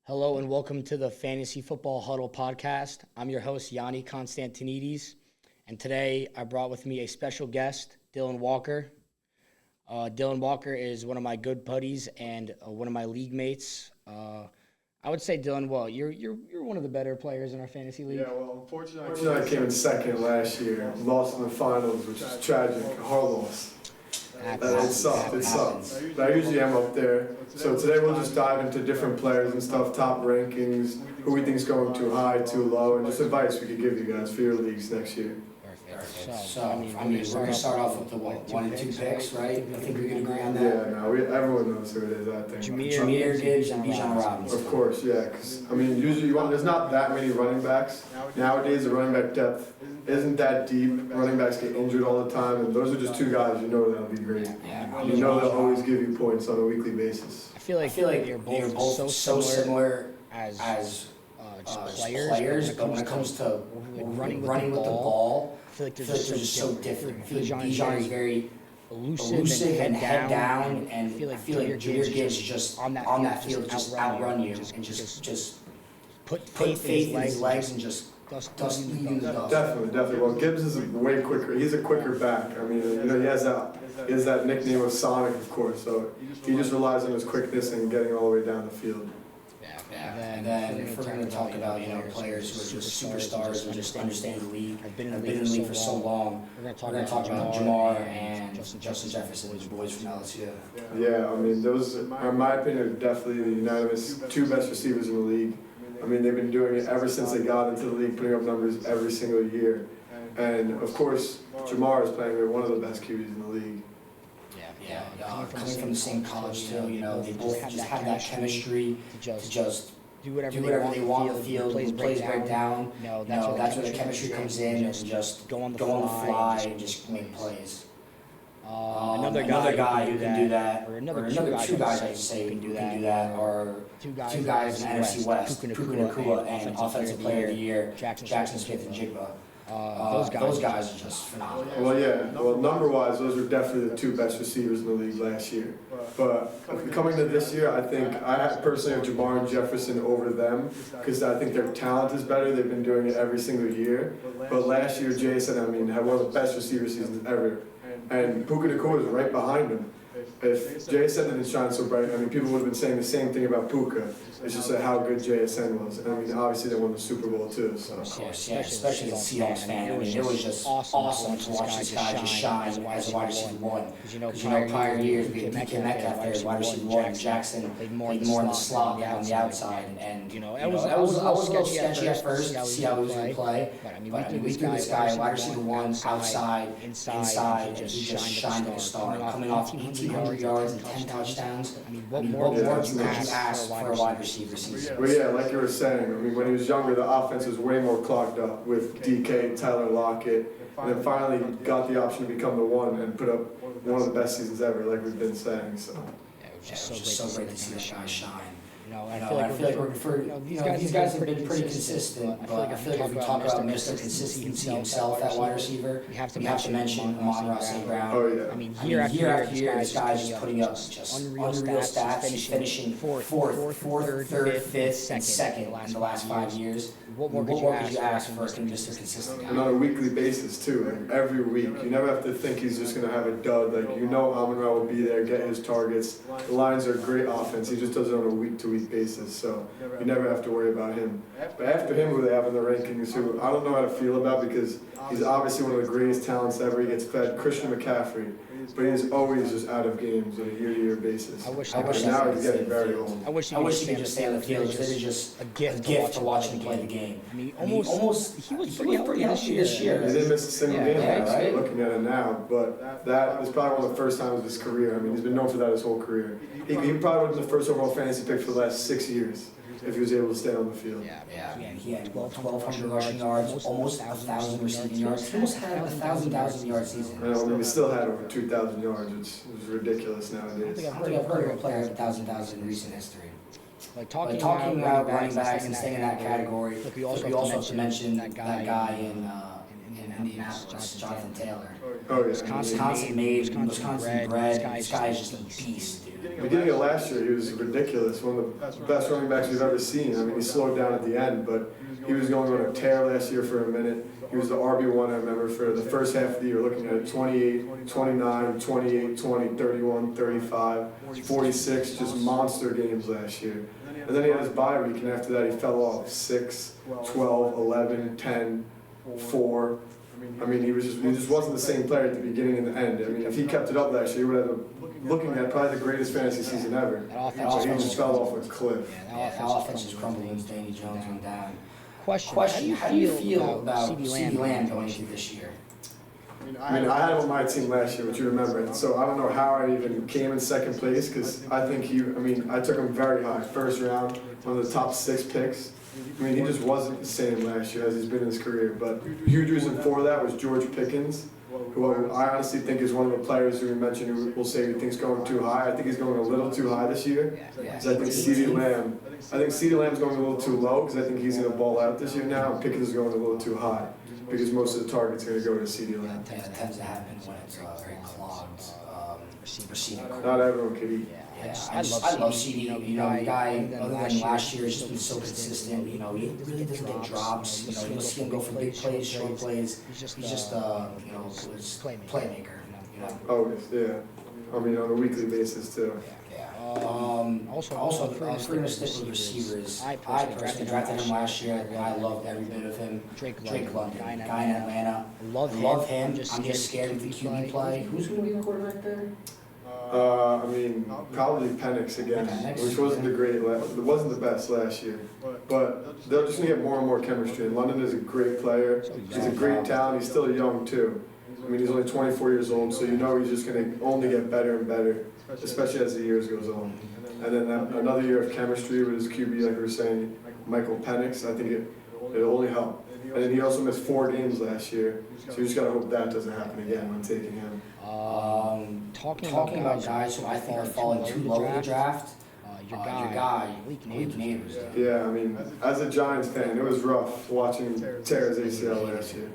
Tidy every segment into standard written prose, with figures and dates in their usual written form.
Hello and welcome to the Fantasy Football Huddle Podcast. I'm your host, Yianni Constantinides, and today I brought with me a special guest, Dylan Walker. Dylan Walker is one of my good buddies and one of my league mates. I would say, Dylan, well, you're one of the better players in our fantasy league. Yeah, well, unfortunately, I came in second last year, lost in the finals, which is tragic, a hard loss. It sucked. But I usually am up there. So today we'll just dive into different players and stuff, top rankings, who we think is going too high, too low, and just advice we could give you guys for your leagues next year. Perfect. So, we're going to start off with the one and two picks, right? I think we can agree on that. Yeah, no, everyone knows who it is, I think. Jameer Gibbs and Bijan Robinson. Of course, yeah, because, usually there's not that many running backs. Nowadays, the running back depth isn't that deep. Running backs get injured all the time, and those are just two guys you know that'll be great. You know they'll always give you points on a weekly basis. I feel like you're both so similar as players, but when it comes to running with the ball, I feel like they're just so different. I feel like Bijan is very elusive and head down, and I feel like Jameer Gibbs is just on that field, just outrun you and just put faith in his legs and just dust you in the dust. Definitely. Well, Gibbs is way quicker. He's a quicker back. He has that nickname of Sonic, of course. So he just relies on his quickness and getting all the way down the field. And then if we're going to talk about players who are just superstars and just understand the league, have been in the league for so long, we're going to talk about Jamar and Justin Jefferson, the boys from LSU. Yeah, those, in my opinion, are definitely the unanimous two best receivers in the league. They've been doing it ever since they got into the league, putting up numbers every single year. And of course, Jamar is playing with one of the best QBs in the league. Coming from the same college too, they both just have that chemistry to just do whatever they want on the field. Plays break down. That's where the chemistry comes in, and just go on the fly and just make plays. Another guy who can do that, or another two guys I should say who can do that, are two guys in the NFC West, Puka Nacua and Offensive Player of the Year, Jackson Smith and Jigba. Those guys are just phenomenal. Well, number-wise, those are definitely the two best receivers in the league last year. But coming to this year, I think I personally have Jamar and Jefferson over them because I think their talent is better. They've been doing it every single year. But last year, Jason, had one of the best receiver seasons ever. And Puka Nacua is right behind him. If JSN didn't shine so bright, people would have been saying the same thing about Puka. It's just how good JSN was. And obviously they won the Super Bowl too. So. Of course, especially as a Seahawks fan. It was just awesome to watch this guy just shine as a wide receiver one. Because prior years we had DK Metcalf there as wide receiver one, and Jackson played more in the slot on the outside. And I was a little sketchy at first to see how he was going to play. But we threw this guy wide receiver one, outside, inside, and he just shined like a star. Coming off 1,800 yards and 10 touchdowns. What more could you ask for a wide receiver season? Well, like you were saying, when he was younger, the offense was way more clogged up with DK, Tyler Lockett, and then finally got the option to become the one and put up one of the best seasons ever, like we've been saying. So. It was just so great to see this guy shine. I feel like these guys have been pretty consistent, but I feel like if we talk about Mr. Consistency himself at wide receiver, we have to mention Amon-Ra St. Brown. Oh, yeah. Year after year, this guy's just putting up just unreal stats. He's finishing fourth, third, fifth, and second in the last 5 years. What more could you ask for Mr. Consistent guy? And on a weekly basis, too. Every week. You never have to think he's just going to have a dud. Amon-Ra will be there, get his targets. The Lions are a great offense. He just does it on a week-to-week basis, so you never have to worry about him. But after him, who they have in the rankings, who I don't know how to feel about because he's obviously one of the greatest talents ever. He gets fed Christian McCaffrey, but he's always just out of games on a year-to-year basis. Now he's getting very old. I wish he could just stay on the field. It is just a gift to watch him play the game. He was pretty healthy this year. He didn't miss a single game last year, looking at it now, but that is probably one of the first times of his career. He's been known for that his whole career. He probably would have been the first overall fantasy pick for the last 6 years if he was able to stay on the field. He had 1,200 rushing yards, almost 1,000 receiving yards. He almost had a 1,000 yard season. We still had over 2,000 yards, which is ridiculous nowadays. I don't think I've heard of a player with 1,000 in recent history. Talking about running backs and staying in that category, we also have to mention that guy in Indianapolis. Indianapolis, Jonathan Taylor. Oh yeah. Wisconsin made, Wisconsin bred. This guy is just a beast, dude. Beginning of last year, he was ridiculous. One of the best running backs we've ever seen. I mean, he slowed down at the end, but he was going on a tear last year for a minute. He was the RB1, I remember, for the first half of the year, looking at it, 28, 29, 28, 20, 31, 35, 46, just monster games last year. And then he had his bye week, and after that he fell off 6, 12, 11, 10, 4. I mean, he just wasn't the same player at the beginning and the end. I mean, if he kept it up last year, he would have looking at probably the greatest fantasy season ever. So he just fell off a cliff. Yeah, that offense was crumbling when Danny Jones went down. Question, how do you feel about CeeDee Lamb going into this year? I mean, I had him on my team last year, which you remember, so I don't know how I even came in second place, because I think I took him very high, first round, one of the top 6 picks. I mean, he just wasn't the same last year as he's been in his career, but huge reason for that was George Pickens, who I honestly think is one of the players who we mentioned who will say he thinks going too high. I think he's going a little too high this year. So I think CeeDee Lamb's going a little too low, because I think he's going to ball out this year now, and Pickens is going a little too high, because most of the targets are going to go to CeeDee Lamb. That tends to happen when it's very clogged receiving. Not everyone can eat. Yeah, I love CeeDee. You know, the guy, other than last year, has just been so consistent. You know, he really doesn't get drops. You know, you'll see him go for big plays, short plays. He's just you know, playmaker. You know. Always, yeah. I mean, on a weekly basis too. Yeah. Also, if we're gonna stick with receivers, I personally drafted him last year. I loved every bit of him. Drake London, guy in Atlanta. Love him. I'm just scared of the QB play. Who's gonna be the quarterback there? I mean, probably Penix again, which wasn't it wasn't the best last year. But they're just gonna get more and more chemistry. And London is a great player. He's a great talent. He's still young too. I mean, he's only 24 years old, so you know he's just gonna only get better and better, especially as the years goes on. And then another year of chemistry with his QB, like we were saying, Michael Penix. I think it'll only help. And then he also missed 4 games last year, so you just gotta hope that doesn't happen again when taking him. Talking about guys who I think are falling too low in the draft, your guy, Malik Neighbors. Yeah, I mean, as a Giants fan, it was rough watching tear his ACL last year.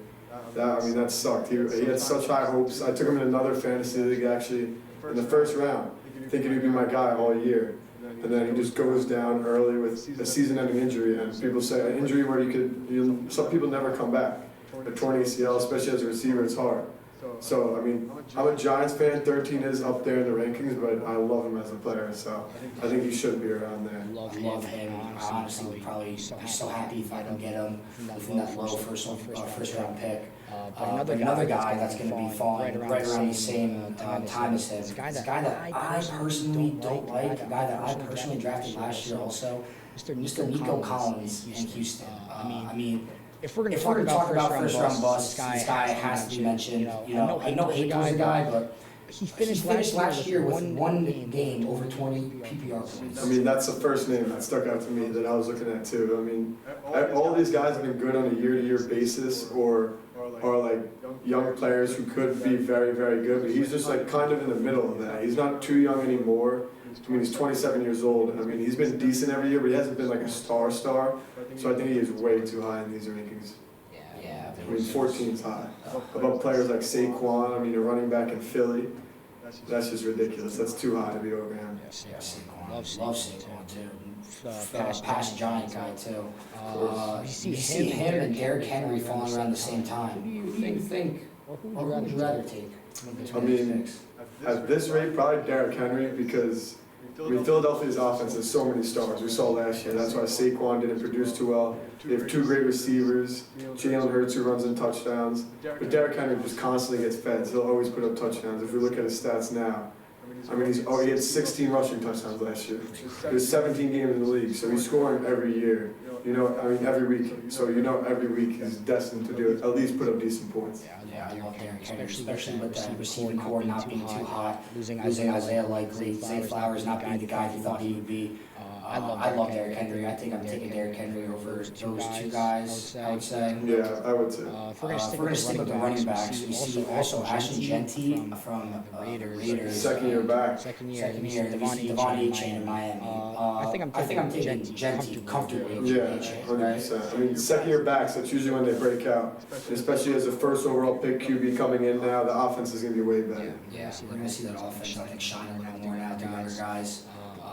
That sucked. He had such high hopes. I took him in another fantasy league, actually, in the first round, thinking he'd be my guy all year. And then he just goes down early with a season-ending injury. And people say an injury where some people never come back. A torn ACL, especially as a receiver, it's hard. So, I mean, I'm a Giants fan. 13 is up there in the rankings, but I love him as a player, so I think he should be around there. Love him. I honestly would probably be so happy if I can get him within that low first round pick. But another guy that's going to be falling right around the same time as him. It's a guy that I personally don't like, a guy that I personally drafted last year also, Mr. Nico Collins in Houston. I mean, if we're going to talk about first round busts, this guy has to be mentioned. You know, I know Hayden's the guy, but he finished last year with one game over 20 PPR points. I mean, that's the first name that stuck out to me that I was looking at too. I mean, all these guys have been good on a year-to-year basis, or like young players who could be very, very good, but he's just like kind of in the middle of that. He's not too young anymore. I mean, he's 27 years old. I mean, he's been decent every year, but he hasn't been like a star. So I think he is way too high in these rankings. Yeah. I mean, 14's high. Above players like Saquon, I mean, a running back in Philly. That's just ridiculous. That's too high to be over him. Yeah, Saquon. Love Saquon too. Past Giant guy too. You see him and Derrick Henry falling around the same time. Who do you think? Who would you rather take? I mean, at this rate, probably Derrick Henry, because Philadelphia's offense has so many stars. We saw last year. That's why Saquon didn't produce too well. They have 2 great receivers. Jalen Hurts, who runs in touchdowns. But Derrick Henry just constantly gets fed. He'll always put up touchdowns. If we look at his stats now, I mean, he had 16 rushing touchdowns last year. There's 17 games in the league, so he's scoring every year. You know, I mean, every week. So you know every week he's destined to do it, at least put up decent points. Yeah, I love Derrick Henry, especially with that receiving core not being too hot, losing Isaiah Likely, Zay Flowers not being the guy he thought he would be. I love Derrick Henry. I think I'm taking Derrick Henry over those two guys, I would say. Yeah, I would say. If we're going to stick with the running backs, we see also Ashton Genty from the Raiders. Second year back. Second year. We see Devon Achane in Miami. I think I'm taking Genty comfortably. Yeah, 100%. I mean, second year backs, that's usually when they break out. And especially as a first overall pick QB coming in now, the offense is going to be way better. Yeah, we're going to see that offense, I think, shine a little more now than other guys.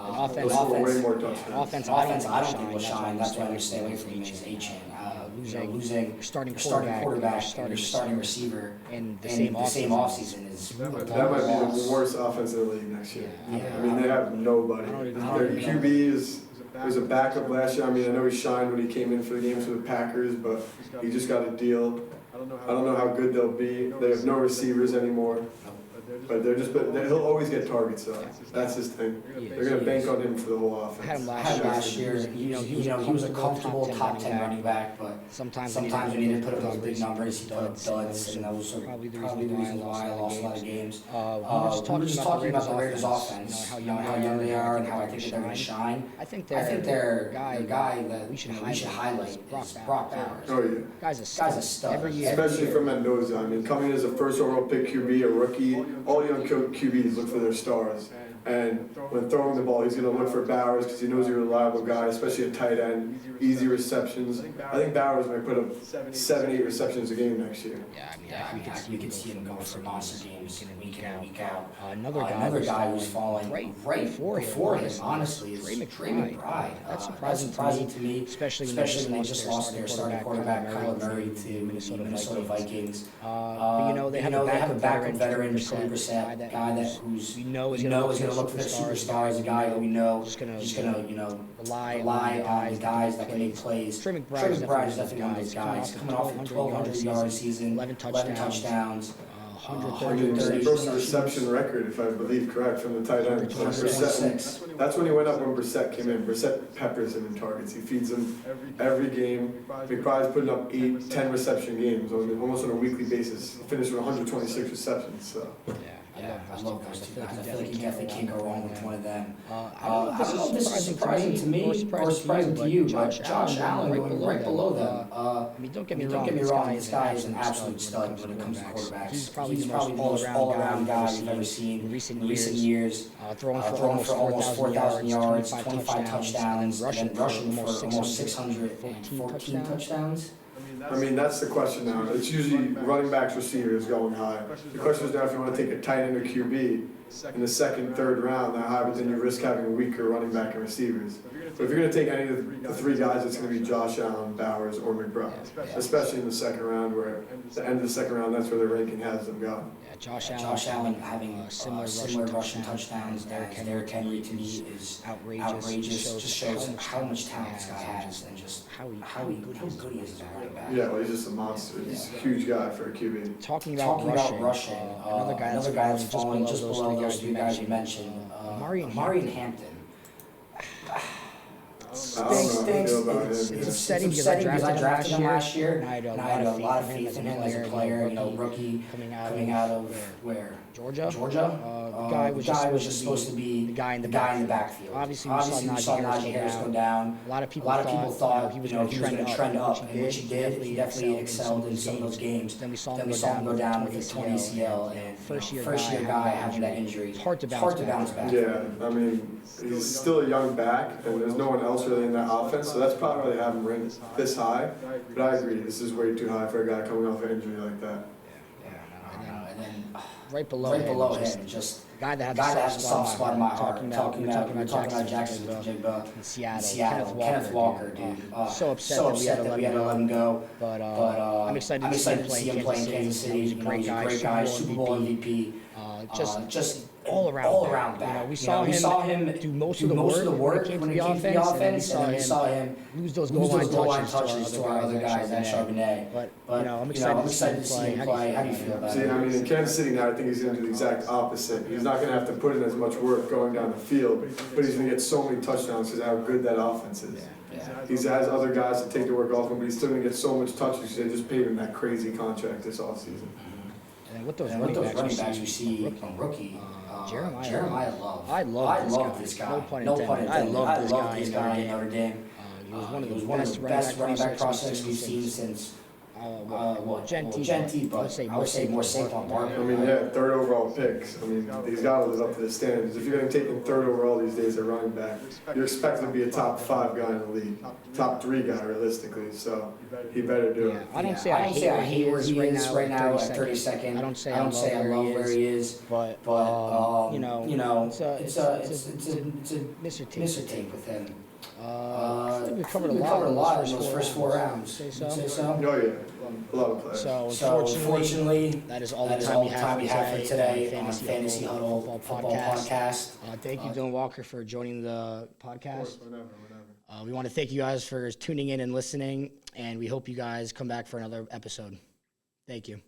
Offense, way more touchdowns. Offense, I don't think will shine. That's why I'm stay away from him is Achane. Losing starting quarterback, starting receiver in the same offseason is that might be the worst offense in the league next year. I mean, they have nobody. Their QB was a backup last year. I mean, I know he shined when he came in for the games for the Packers, but he just got a deal. I don't know how good they'll be. They have no receivers anymore. But he'll always get targets, though. That's his thing. They're going to bank on him for the whole offense. I had him last year. He was a comfortable top 10 running back, but sometimes when he didn't put up those big numbers, he put up duds, and that was probably the reason why I lost a lot of games. We were just talking about the Raiders' offense, how young they are, and how I think they're going to shine. I think the guy that we should highlight is Brock Bowers. Oh, yeah. Guy's a stud. Every year. Especially from Mendoza. I mean, coming as a first overall pick QB, a rookie, all young QBs look for their stars. And when throwing the ball, he's going to look for Bowers because he knows he's a reliable guy, especially a tight end, easy receptions. I think Bowers might put up 7-8 receptions a game next year. We could see him going for monster games week in and week out. Another guy who's falling right before him, honestly, is Trey McBride. That's surprising to me, especially when they just lost their starting quarterback, Kyler Murray, to Minnesota Vikings. But they have a backup veteran, Jacoby Brissett, a guy that we know is going to look for the superstars, a guy that we know is going to rely on the guys that can make plays. Trey McBride is definitely one of those guys. Coming off a 1,200-yard season, 11 touchdowns, 130. He broke the reception record, if I believe correct, from the tight end. That's when he went up when Brissett came in. Brissett peppers him in targets. He feeds him every game. McBride's putting up 8-10 reception games almost on a weekly basis. He finished with 126 receptions. So. I love those two guys. I feel like you definitely can't go wrong with one of them. I don't know if this is surprising to me or surprising to you, but Josh Allen going right below them. I mean, don't get me wrong, this guy is an absolute stud when it comes to quarterbacks. He's probably the most all-around guy you've ever seen in recent years. Throwing for almost 4,000 yards, 25 touchdowns, and rushing for almost 614 touchdowns. I mean, that's the question now. It's usually running backs, receivers going high. The question is now if you want to take a tight end or QB in the second, third round that high, but then you risk having a weaker running back and receivers. But if you're going to take any of the three guys, it's going to be Josh Allen, Bowers, or McBride, especially in the second round, where the end of the second round, that's where the ranking has them go. Josh Allen having similar rushing touchdowns as Derrick Henry to me is outrageous. Just shows how much talent this guy has and just how good he is as a running back. Yeah, well, he's just a monster. He's a huge guy for a QB. Talking about rushing, another guy that's falling just below those three guys you mentioned, Marion Hampton. Stinks. It's upsetting because I drafted him last year, and I had a lot of faith in him as a player. Rookie coming out of where? Georgia. The guy was just supposed to be the guy in the backfield. Obviously, we saw Najee Harris go down. A lot of people thought he was going to trend up, and which he did. He definitely excelled in some of those games. Then we saw him go down with a torn ACL, and first year guy having that injury. It's hard to bounce back. Yeah, I mean, he's still a young back, and there's no one else really in that offense, so that's probably why they have him ranked this high. But I agree, this is way too high for a guy coming off an injury like that. And then right below him, just the guy that has a soft spot in my heart. Talking about Jacksonville, Seattle, Kenneth Walker, dude. So upset that we had to let him go. But I'm excited to see him play in Kansas City. He's a great guy, Super Bowl MVP. Just all around back. We saw him do most of the work when it came to the offense, and we saw him lose those goal line touches to our other guys at Charbonnet. But I'm excited to see him play. How do you feel about it? I mean, in Kansas City now, I think he's going to do the exact opposite. He's not going to have to put in as much work going down the field, but he's going to get so many touchdowns because of how good that offense is. He has other guys to take the work off him, but he's still going to get so much touches because they just paid him that crazy contract this offseason. And with those running backs we see from rookie, Jeremiah Love. I love this guy. No pun No intended. pun I intended. love this guy in Notre Dame. He was one of He the was best running back prospects prospects we've seen since Genty, but I would say more Saquon Barkley. I mean, yeah, third overall picks. I mean, he's got to live up to the standards. If you're going to take him third overall these days at running back, you're expected to be a top 5 guy in the league, top 3 guy realistically. So he better do it. I don't say I hate where he is right now at 32nd. I don't say I love where he is, but you know, it's a Mr. tape with him. I think we covered a lot in those first 4 rounds. Say Say so. so? Oh yeah, a lot of players. So unfortunately, that is all the time we have for today on Fantasy Huddle Football Podcast. Thank you, Dylan Walker, for joining the podcast. Whenever. We want to thank you guys for tuning in and listening, and we hope you guys come back for another episode. Thank you.